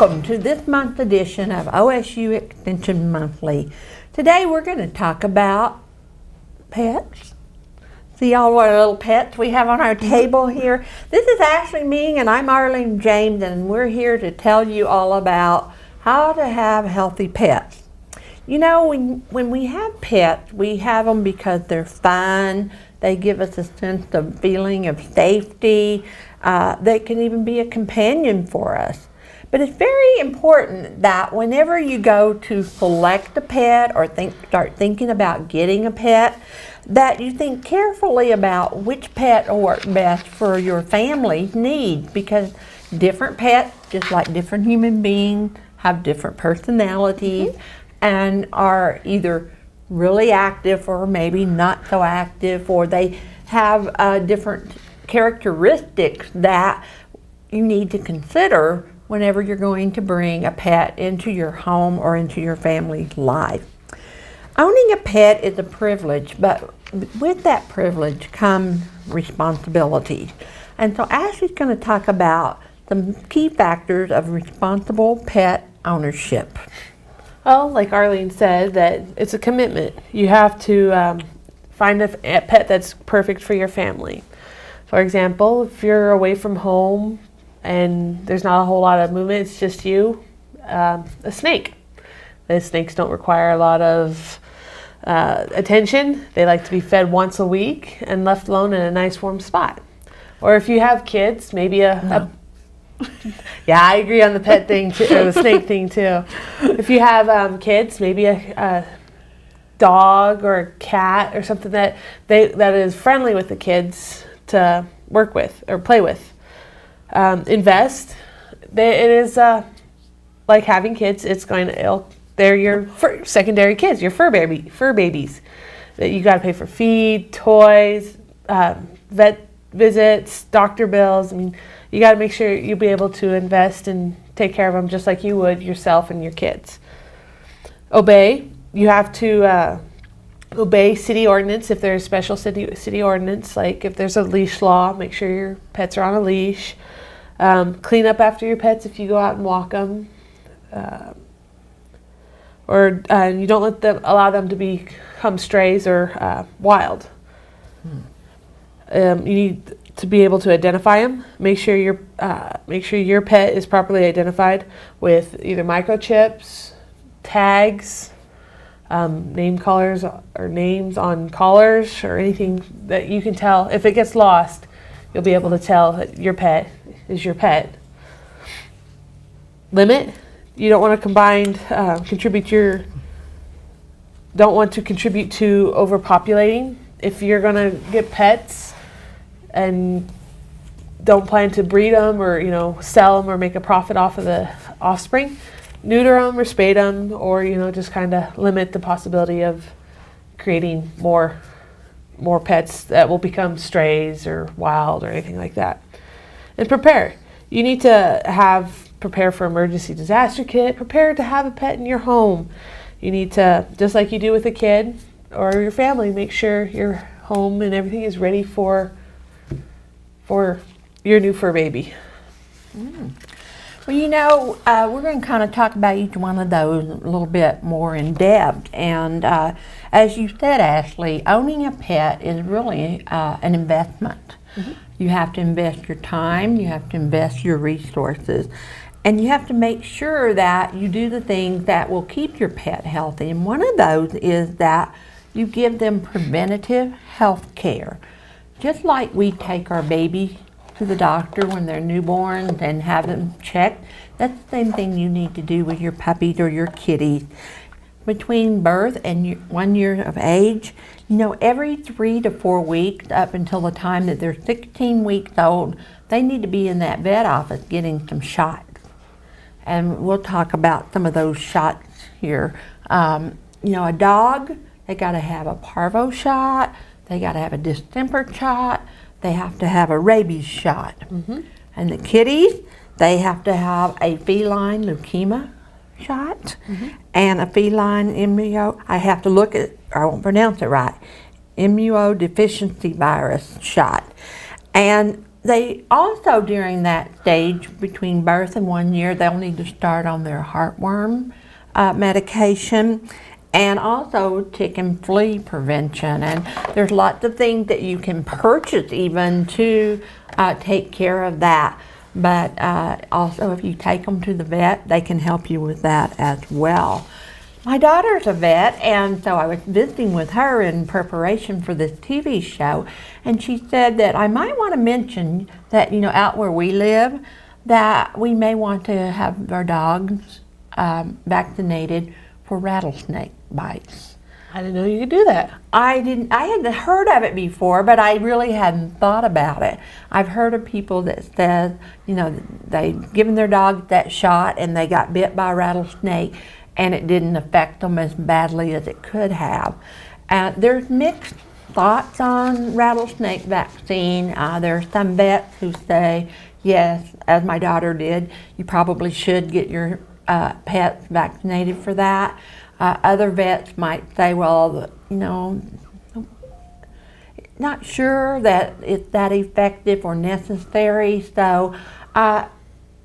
Welcome to this month's edition of OSU Extension Monthly. Today we're going to talk about pets. See all our little pets we have on our table here. This is Ashley Ming and I'm Arlene James, and we're here to tell you all about how to have healthy pets. You know, when we have pets, we have them because they're fun. They give us a sense of feeling of safety. They can even be a companion for us. But it's very important that whenever you go to select a pet or start thinking about getting a pet, that you think carefully about which pet will work best for your family's needs, because different pets, just like different human beings, have different personalities and are either really active or maybe not so active, or they have different characteristics that you need to consider whenever you're going to bring a pet into your home or into your family's life. Owning a pet is a privilege, but with that privilege comes responsibilities. And so Ashley's going to talk about some key factors of responsible pet ownership. Well, like Arlene said, that it's a commitment. You have to find a pet that's perfect for your family. For example, if you're away from home and there's not a whole lot of movement, it's just you, a snake. The snakes don't require a lot of attention. They like to be fed once a week and left alone in a nice warm spot. Or if you have kids, maybe yeah, I agree on the pet thing too, or the snake thing too. If you have kids, maybe a dog or a cat or something that is friendly with the kids to work with or play with. Invest. It is like having kids. They're your secondary kids, your fur babies. That you got to pay for feed, toys, vet visits, doctor bills. I mean, you got to make sure you'll be able to invest and take care of them just like you would yourself and your kids. Obey. You have to obey city ordinance if there's special city ordinance. Like if there's a leash law, make sure your pets are on a leash. Clean up after your pets if you go out and walk them. Or you don't allow them to become strays or wild. You need to be able to identify them. Make sure your pet is properly identified with either microchips, tags, name collars or names on collars, or anything that you can tell. If it gets lost, you'll be able to tell that your pet is your pet. Limit. You don't want to don't want to contribute to overpopulating. If you're going to get pets and don't plan to breed them or sell them or make a profit off of the offspring, neuter them or spay them, or just kind of limit the possibility of creating more pets that will become strays or wild or anything like that. And prepare. You need to prepare for emergency disaster kit. Prepare to have a pet in your home. You need to, just like you do with a kid or your family, make sure your home and everything is ready for your new fur baby. Well, we're going to kind of talk about each one of those a little bit more in depth. And as you said, Ashley, owning a pet is really an investment. You have to invest your time, you have to invest your resources, and you have to make sure that you do the things that will keep your pet healthy. And one of those is that you give them preventative health care. Just like we take our baby to the doctor when they're newborns and have them checked, that's the same thing you need to do with your puppies or your kitties. Between birth and 1 year of age, every 3 to 4 weeks up until the time that they're 16 weeks old, they need to be in that vet office getting some shots. And we'll talk about some of those shots here. A dog, they got to have a parvo shot, they got to have a distemper shot, they have to have a rabies shot. And the kitties, they have to have a feline leukemia shot and a feline I have to look at, I won't pronounce it right, immunodeficiency virus shot. And they also, during that stage between birth and 1 year, they'll need to start on their heartworm medication, and also tick and flea prevention. And there's lots of things that you can purchase even to take care of that. But also, if you take them to the vet, they can help you with that as well. My daughter's a vet, and so I was visiting with her in preparation for this TV show, and she said that I might want to mention that, out where we live, that we may want to have our dogs vaccinated for rattlesnake bites. I didn't know you could do that. I had heard of it before, but I really hadn't thought about it. I've heard of people that said, they'd given their dog that shot and they got bit by a rattlesnake, and it didn't affect them as badly as it could have. There's mixed thoughts on rattlesnake vaccine. There's some vets who say, yes, as my daughter did, you probably should get your pets vaccinated for that. Other vets might say, well, not sure that it's that effective or necessary. So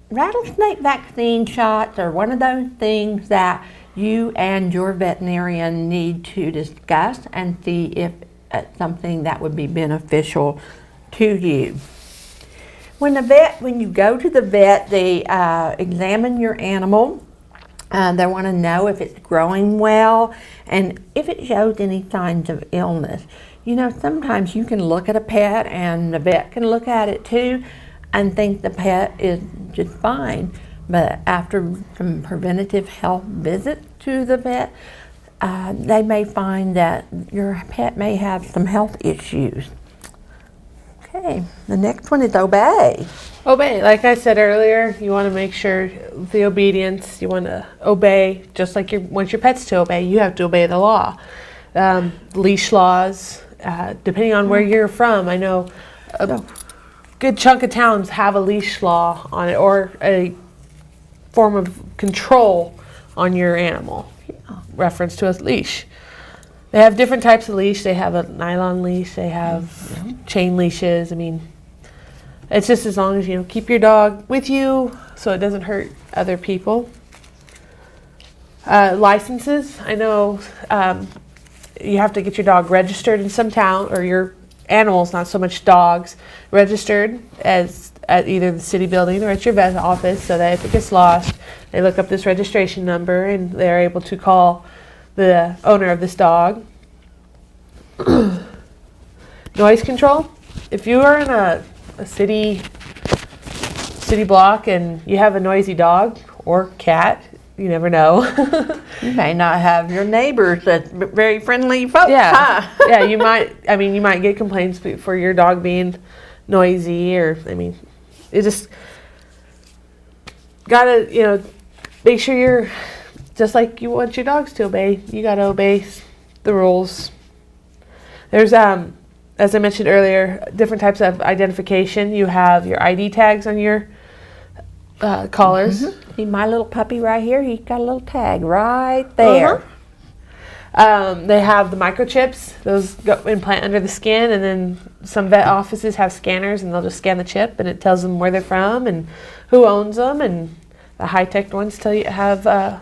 rattlesnake vaccine shots are one of those things that you and your veterinarian need to discuss and see if it's something that would be beneficial to you. When you go to the vet, they examine your animal. They want to know if it's growing well and if it shows any signs of illness. Sometimes you can look at a pet and the vet can look at it too and think the pet is just fine. But after some preventative health visits to the vet, they may find that your pet may have some health issues. Okay, the next one is obey. Obey. Like I said earlier, you want to make sure the obedience, you want to obey, just like you want your pets to obey, you have to obey the law. Leash laws, depending on where you're from, I know a good chunk of towns have a leash law on it, or a form of control on your animal, reference to a leash. They have different types of leash. They have a nylon leash, they have chain leashes. It's just as long as keep your dog with you so it doesn't hurt other people. Licenses, I know you have to get your dog registered in some town, or your animals, not so much dogs, registered as at either the city building or at your vet office, so that if it gets lost, they look up this registration number and they're able to call the owner of this dog. Noise control. If you are in a city block and you have a noisy dog or cat, you never know. You may not have your neighbors that's very friendly folks. Yeah, huh? yeah. You might get complaints for your dog being noisy, or you just gotta make sure you're just like you want your dogs to obey. You gotta obey the rules. There's as I mentioned earlier, different types of identification. You have your ID tags on your collars. Mm-hmm. See my little puppy right here? He's got a little tag right there. They have the microchips. Those go implant under the skin, and then some vet offices have scanners, and they'll just scan the chip, and it tells them where they're from and who owns them. And the high-tech ones tell you have the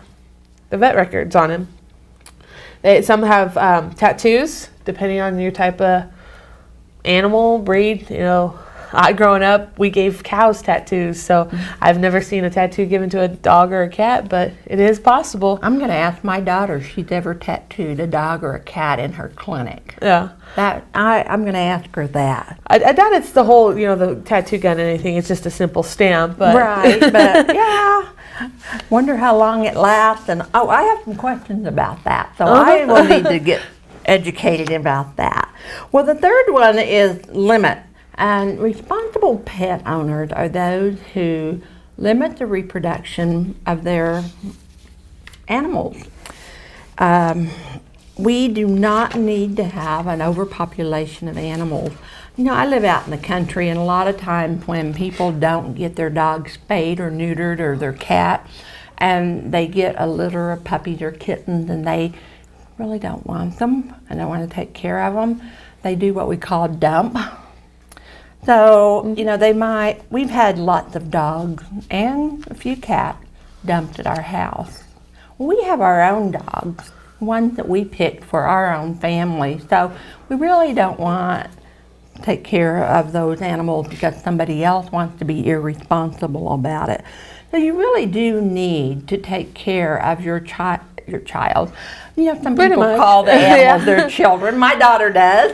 vet records on them. Some have tattoos, depending on your type of animal breed. Growing up, we gave cows tattoos, so I've never seen a tattoo given to a dog or a cat, but it is possible. I'm going to ask my daughter if she's ever tattooed a dog or a cat in her clinic. Yeah. I'm going to ask her that. I doubt it's the whole, the tattoo gun or anything. It's just a simple stamp. But Right, but yeah. Wonder how long it lasts. And I have some questions about that, so I will need to get educated about that. Well, the third one is limit. And responsible pet owners are those who limit the reproduction of their animals. We do not need to have an overpopulation of animals. I live out in the country, and a lot of times when people don't get their dogs spayed or neutered, or their cat, and they get a litter of puppies or kittens and they really don't want them and they want to take care of them, they do what we call dump. So, we've had lots of dogs and a few cats dumped at our house. We have our own dogs, ones that we picked for our own family. So we really don't want to take care of those animals because somebody else wants to be irresponsible about it. So you really do need to take care of your child. Some Pretty people much. call the animals their children. My daughter does.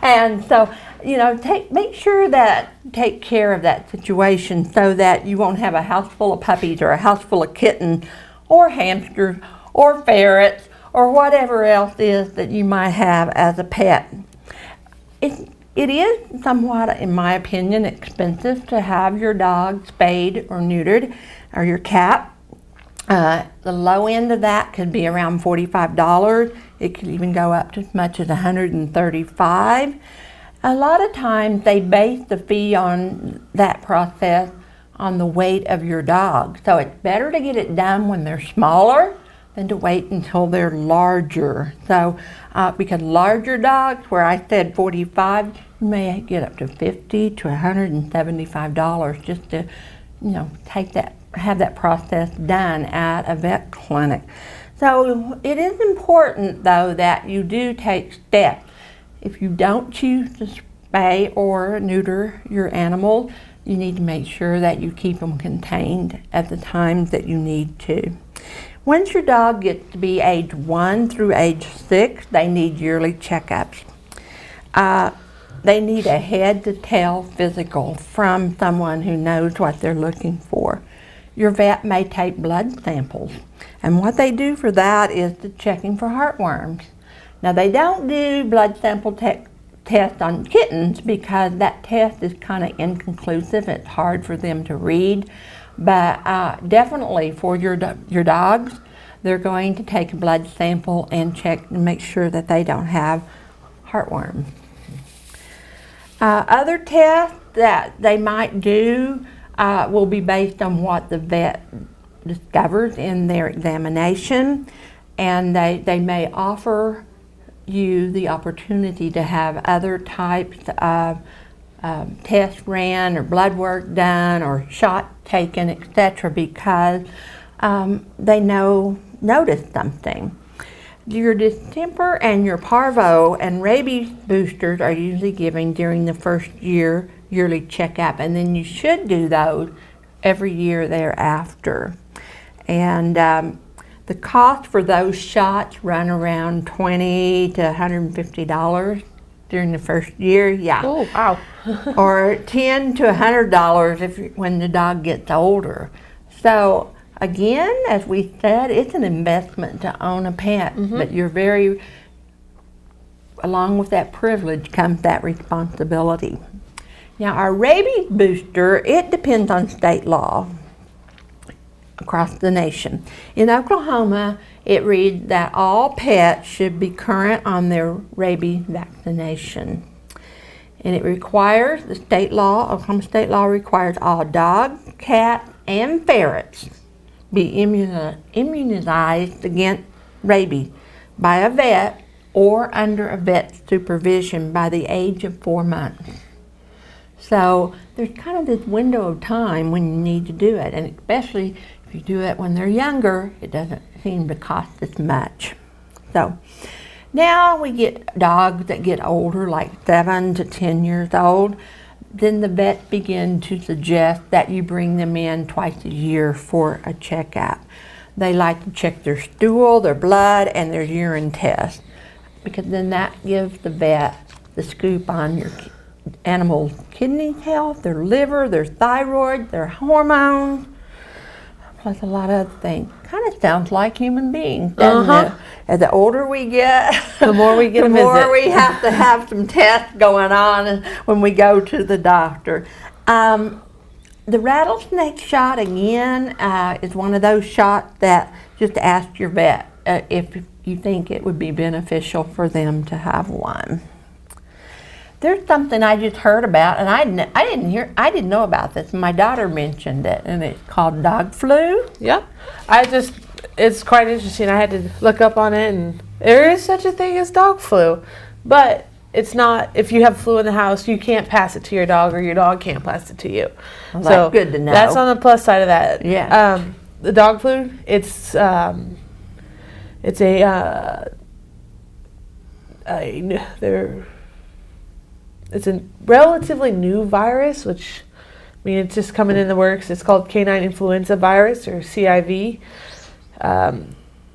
And so, take care of that situation so that you won't have a house full of puppies or a house full of kittens or hamsters or ferrets or whatever else is that you might have as a pet. It is somewhat, in my opinion, expensive to have your dog spayed or neutered, or your cat. The low end of that could be around $45. It could even go up to as much as $135. A lot of times they base the fee on that process on the weight of your dog. So it's better to get it done when they're smaller than to wait until they're larger. So because larger dogs, where I said 45, you may get up to $50 to $175 just to, have that process done at a vet clinic. So it is important, though, that you do take steps. If you don't choose to spay or neuter your animals, you need to make sure that you keep them contained at the times that you need to. Once your dog gets to be age 1 through age 6, they need yearly checkups. They need a head-to-tail physical from someone who knows what they're looking for. Your vet may take blood samples, and what they do for that is to checking for heartworms. Now, they don't do blood sample test on kittens because that test is kind of inconclusive. It's hard for them to read, but definitely for your dogs, they're going to take a blood sample and check and make sure that they don't have heartworms. Other tests that they might do will be based on what the vet discovers in their examination, and they may offer you the opportunity to have other types of tests ran or blood work done or shot taken, etc., because they notice something. Your distemper and your parvo and rabies boosters are usually given during the first yearly checkup, and then you should do those every year thereafter. And the cost for those shots run around $20 to $150 during the first year. Yeah. Oh, wow. Or $10 to $100 when the dog gets older. So again, as we said, it's an investment to own a pet, but along with that privilege comes that responsibility. Now, our rabies booster, it depends on state law across the nation. In Oklahoma, it reads that all pets should be current on their rabies vaccination. And it requires, Oklahoma state law requires all dogs, cats, and ferrets be immunized against rabies by a vet or under a vet's supervision by the age of 4 months. So there's kind of this window of time when you need to do it, and especially if you do it when they're younger, it doesn't seem to cost as much. So now we get dogs that get older, like 7 to 10 years old. Then the vets begin to suggest that you bring them in twice a year for a checkup. They like to check their stool, their blood, and their urine test, because then that gives the vet the scoop on your animal's kidney health, their liver, their thyroid, their hormones, plus a lot of other things. Kind of sounds like human beings, doesn't it? As the older we get, The more we get the a more visit. we have to have some tests going on when we go to the doctor. The rattlesnake shot, again, is one of those shots that just ask your vet if you think it would be beneficial for them to have one. There's something I just heard about, and I didn't know about this. My daughter mentioned it, and it's called dog flu. Yep. It's quite interesting. I had to look up on it, and there is such a thing as dog flu. But it's not, if you have flu in the house, you can't pass it to your dog, or your dog can't pass it to you. Well, So that's good to know. that's on the plus side of that. Yeah. The dog flu, it's a relatively new virus, which it's just coming in the works. It's called canine influenza virus, or CIV.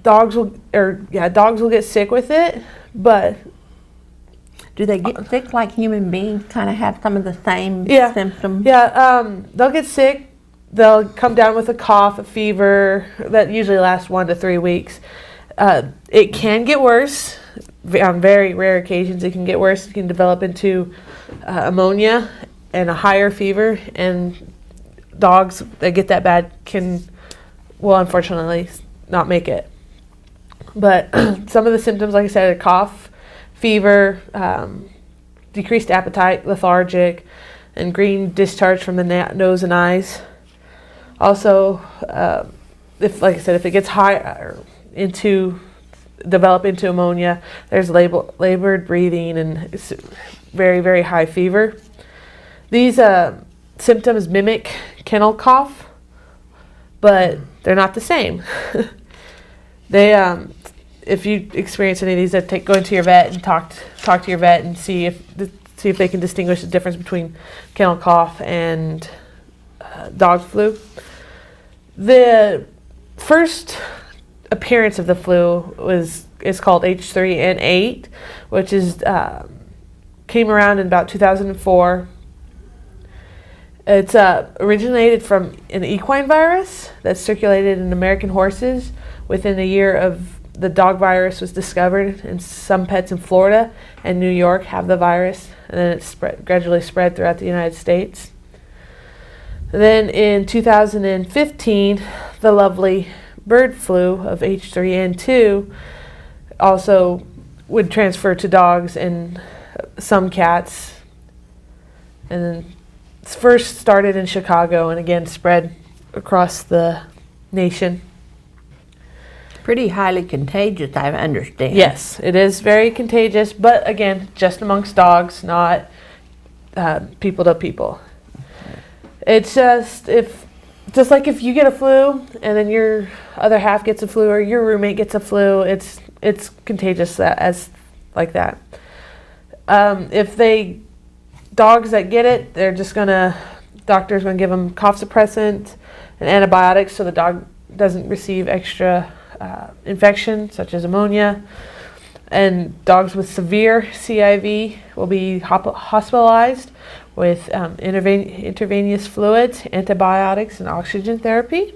Dogs will get sick with it, but do they get sick like human beings? Kind of have some of the same symptoms? Yeah, they'll get sick. They'll come down with a cough, a fever that usually lasts 1 to 3 weeks. It can get worse. On very rare occasions, it can get worse. It can develop into ammonia and a higher fever. And dogs that get that bad will unfortunately not make it. But some of the symptoms, like I said, are cough, fever, decreased appetite, lethargic, and green discharge from the nose and eyes. Also, if it gets high develop into ammonia, there's labored breathing and very, very high fever. These symptoms mimic kennel cough, but they're not the same. If you experience any of these, go into your vet and talk to your vet and see if they can distinguish the difference between kennel cough and dog flu. The first appearance of the flu is called H3N8, which came around in about 2004. It's originated from an equine virus that circulated in American horses. Within a year of the dog virus was discovered, and some pets in Florida and New York have the virus, and then it gradually spread throughout the United States. Then in 2015, the lovely bird flu of H3N2 also would transfer to dogs and some cats, and then first started in Chicago and again spread across the nation. Pretty highly contagious, I understand. Yes, it is very contagious, but again, just amongst dogs, not people to people. It's just like if you get a flu and then your other half gets a flu, or your roommate gets a flu, it's contagious as like that. Dogs that get it, doctor's gonna give them cough suppressant and antibiotics so the dog doesn't receive extra infection such as ammonia. And dogs with severe CIV will be hospitalized with intravenous fluids, antibiotics, and oxygen therapy.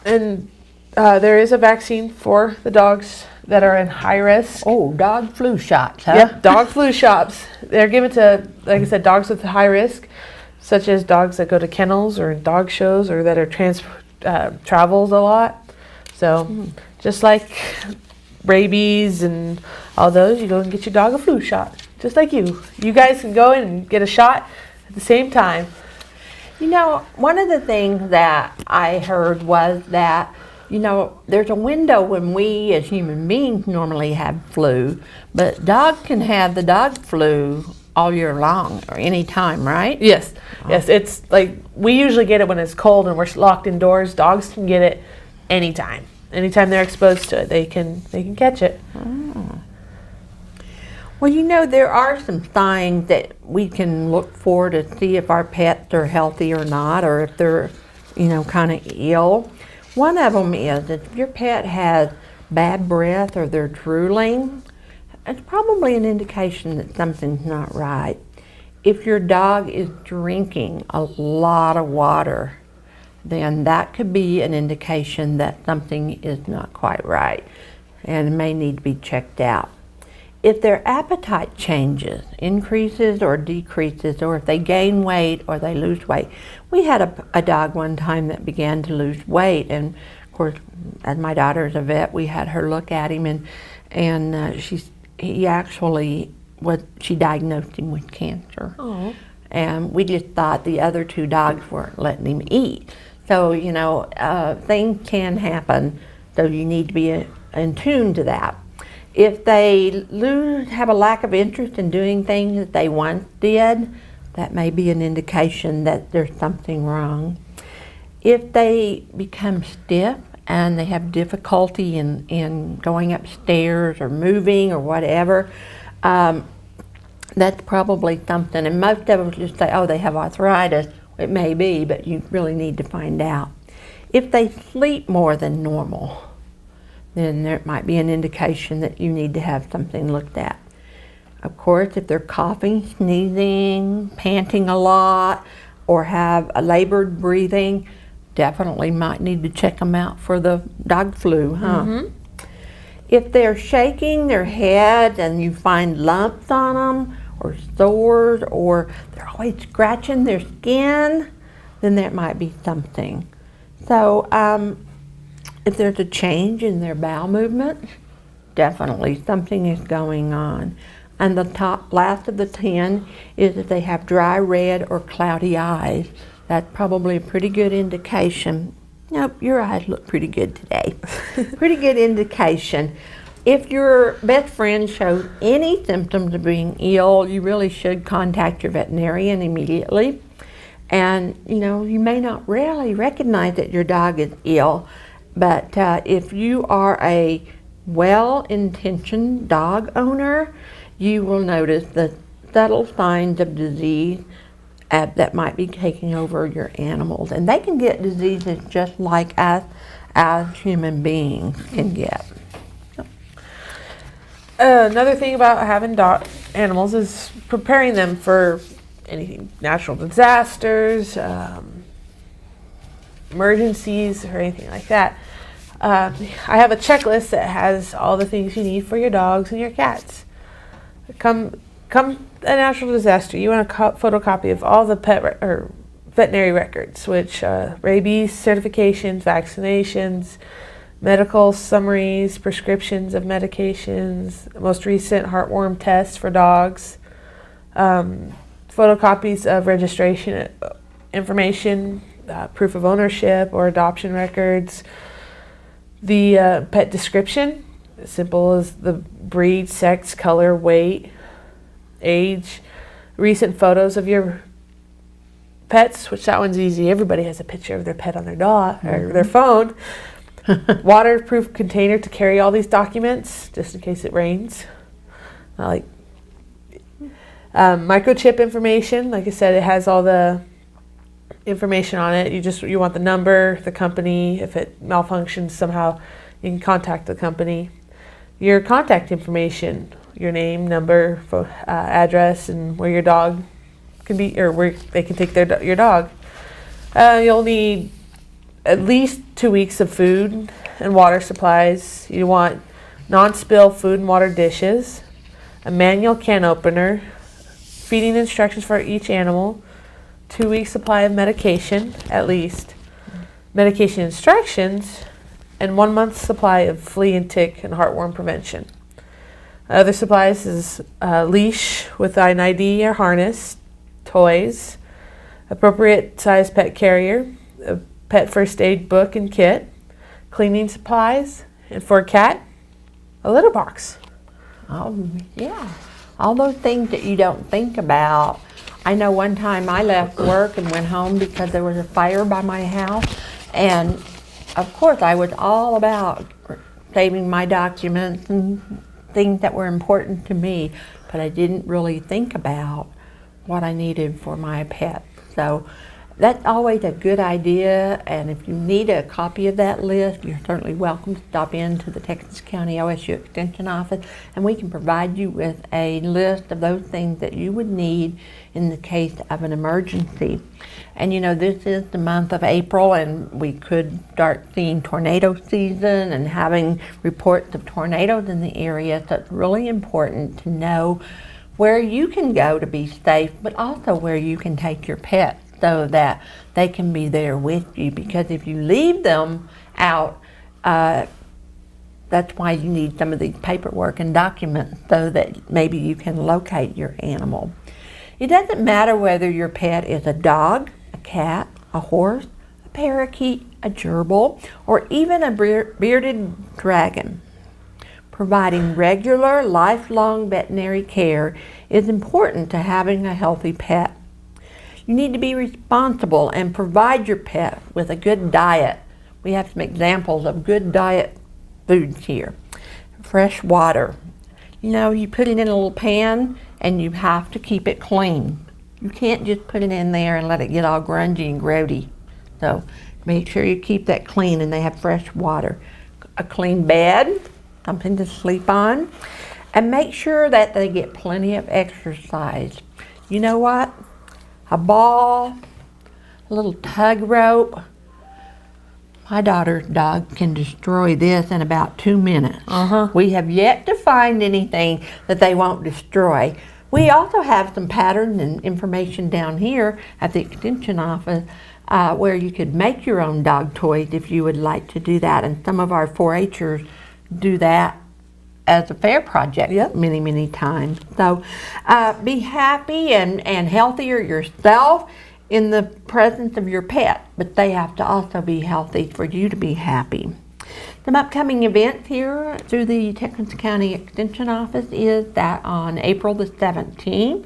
And there is a vaccine for the dogs that are in high risk. Oh, dog flu shots, huh? Yeah, dog flu shots. They're given to, like I said, dogs with high risk, such as dogs that go to kennels or dog shows, or that are travels a lot. So just like rabies and all those, you go and get your dog a flu shot. Just like you guys can go in and get a shot at the same time. One of the things that I heard was that, there's a window when we as human beings normally have flu, but dogs can have the dog flu all year long or any time, right? Yes. Yes, it's like we usually get it when it's cold and we're locked indoors. Dogs can get it anytime. Anytime they're exposed to it, they can catch it. Oh. Well, there are some signs that we can look for to see if our pets are healthy or not, or if they're, kind of ill. One of them is if your pet has bad breath or they're drooling, it's probably an indication that something's not right. If your dog is drinking a lot of water, then that could be an indication that something is not quite right and may need to be checked out. If their appetite changes, increases or decreases, or if they gain weight or they lose weight. We had a dog one time that began to lose weight, and of course, as my daughter's a vet, we had her look at him, and she diagnosed him with cancer. Oh. And we just thought the other two dogs weren't letting him eat. So, things can happen. So you need to be in tune to that. If they have a lack of interest in doing things that they once did, that may be an indication that there's something wrong. If they become stiff and they have difficulty in going upstairs or moving or whatever, that's probably something. And most of us just say, oh, they have arthritis. It may be, but you really need to find out. If they sleep more than normal, then there might be an indication that you need to have something looked at. Of course, if they're coughing, sneezing, panting a lot, or have a labored breathing, definitely might need to check them out for the dog flu, huh? Mm-hmm. If they're shaking their head and you find lumps on them, or sores, or they're always scratching their skin, then that might be something. So if there's a change in their bowel movement, definitely something is going on. And the last of the 10 is if they have dry, red, or cloudy eyes. That's probably a pretty good indication. Nope, your eyes look pretty good today. Pretty good indication. If your best friend shows any symptoms of being ill, you really should contact your veterinarian immediately. And you may not really recognize that your dog is ill, but if you are a well-intentioned dog owner, you will notice the subtle signs of disease that might be taking over your animals. And they can get diseases just like us as human beings can get. Another thing about having animals is preparing them for anything, natural disasters, emergencies, or anything like that. I have a checklist that has all the things you need for your dogs and your cats. Come a natural disaster, you want a photocopy of all the or veterinary records, which rabies certifications, vaccinations, medical summaries, prescriptions of medications, most recent heartworm tests for dogs, photocopies of registration information, proof of ownership or adoption records, the pet description, as simple as the breed, sex, color, weight, age, recent photos of your pets, which that one's easy. Everybody has a picture of their pet on their dog or their phone. Waterproof container to carry all these documents, just in case it rains. Microchip information. Like I said, it has all the information on it. You want the number, the company. If it malfunctions somehow, you can contact the company. Your contact information, your name, number, address, and where your dog can be, or where they can take your dog. You'll need at least 2 weeks of food and water supplies. You want non-spill food and water dishes, a manual can opener, feeding instructions for each animal, 2 weeks supply of medication at least, medication instructions, and 1 month supply of flea and tick and heartworm prevention. Other supplies is a leash with an ID or harness, toys, appropriate size pet carrier, a pet first aid book and kit, cleaning supplies, and for a cat, a litter box. Oh, yeah. All those things that you don't think about. I know one time I left work and went home because there was a fire by my house, and of course I was all about saving my documents and things that were important to me, but I didn't really think about what I needed for my pet. So that's always a good idea, and if you need a copy of that list, you're certainly welcome to stop in to the Texas County OSU Extension Office, and we can provide you with a list of those things that you would need in the case of an emergency. And this is the month of April, and we could start seeing tornado season and having reports of tornadoes in the area, so it's really important to know where you can go to be safe, but also where you can take your pets, so that they can be there with you. Because if you leave them out, that's why you need some of these paperwork and documents, so that maybe you can locate your animal. It doesn't matter whether your pet is a dog, a cat, a horse, a parakeet, a gerbil, or even a bearded dragon. Providing regular, lifelong veterinary care is important to having a healthy pet. You need to be responsible and provide your pet with a good diet. We have some examples of good diet foods here. Fresh water. You know, you put it in a little pan and you have to keep it clean. You can't just put it in there and let it get all grungy and grody. So make sure you keep that clean and they have fresh water. A clean bed, something to sleep on, and make sure that they get plenty of exercise. You know what? A ball, a little tug rope. My daughter's dog can destroy this in about 2 minutes. We have yet to find anything that they won't destroy. We also have some patterns and information down here at the Extension office where you could make your own dog toys if you would like to do that. And some of our 4-H'ers do that as a fair project many, many times. So be happy and healthier yourself in the presence of your pet, but they have to also be healthy for you to be happy. Some upcoming events here through the Texas County Extension Office is that on April the 17th,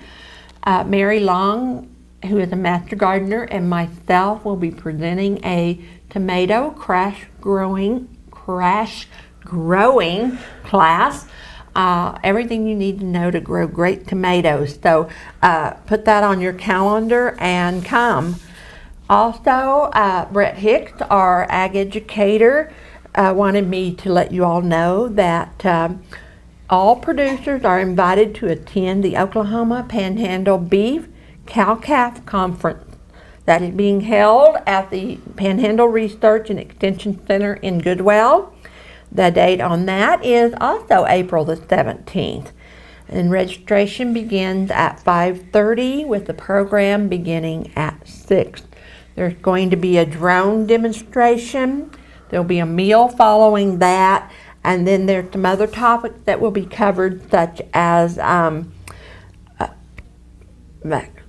Mary Long, who is a master gardener, and myself will be presenting a tomato crash growing class. Everything you need to know to grow great tomatoes. So put that on your calendar and come. Also, Brett Hicks, our ag educator, wanted me to let you all know that all producers are invited to attend the Oklahoma Panhandle Beef Cow-Calf Conference that is being held at the Panhandle Research and Extension Center in Goodwell. The date on that is also April the 17th. And registration begins at 5:30 with the program beginning at 6. There's going to be a drone demonstration. There'll be a meal following that. And then there's some other topics that will be covered, such as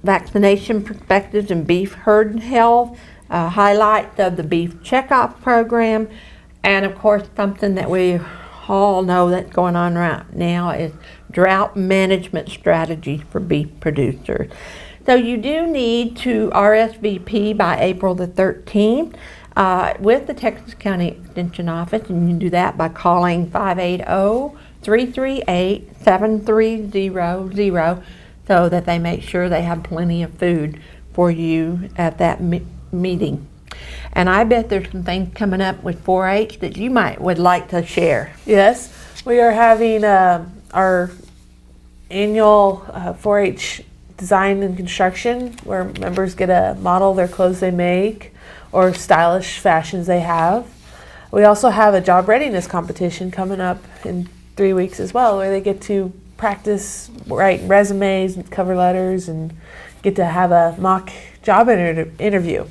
vaccination perspectives in beef herd health, highlights of the beef checkoff program, and of course something that we all know that's going on right now is drought management strategies for beef producers. So you do need to RSVP by April the 13th with the Texas County Extension Office, and you can do that by calling 580-338-7300 so that they make sure they have plenty of food for you at that meeting. And I bet there's some things coming up with 4-H that you would like to share. Yes, we are having our annual 4-H design and construction where members get to model their clothes they make or stylish fashions they have. We also have a job readiness competition coming up in 3 weeks as well, where they get to practice writing resumes and cover letters and get to have a mock job interview.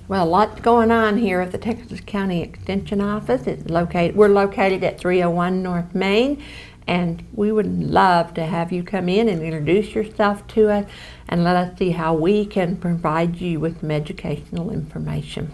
Well, lots going on here at the Texas County Extension Office. We're located at 301 North Main, and we would love to have you come in and introduce yourself to us and let us see how we can provide you with some educational information.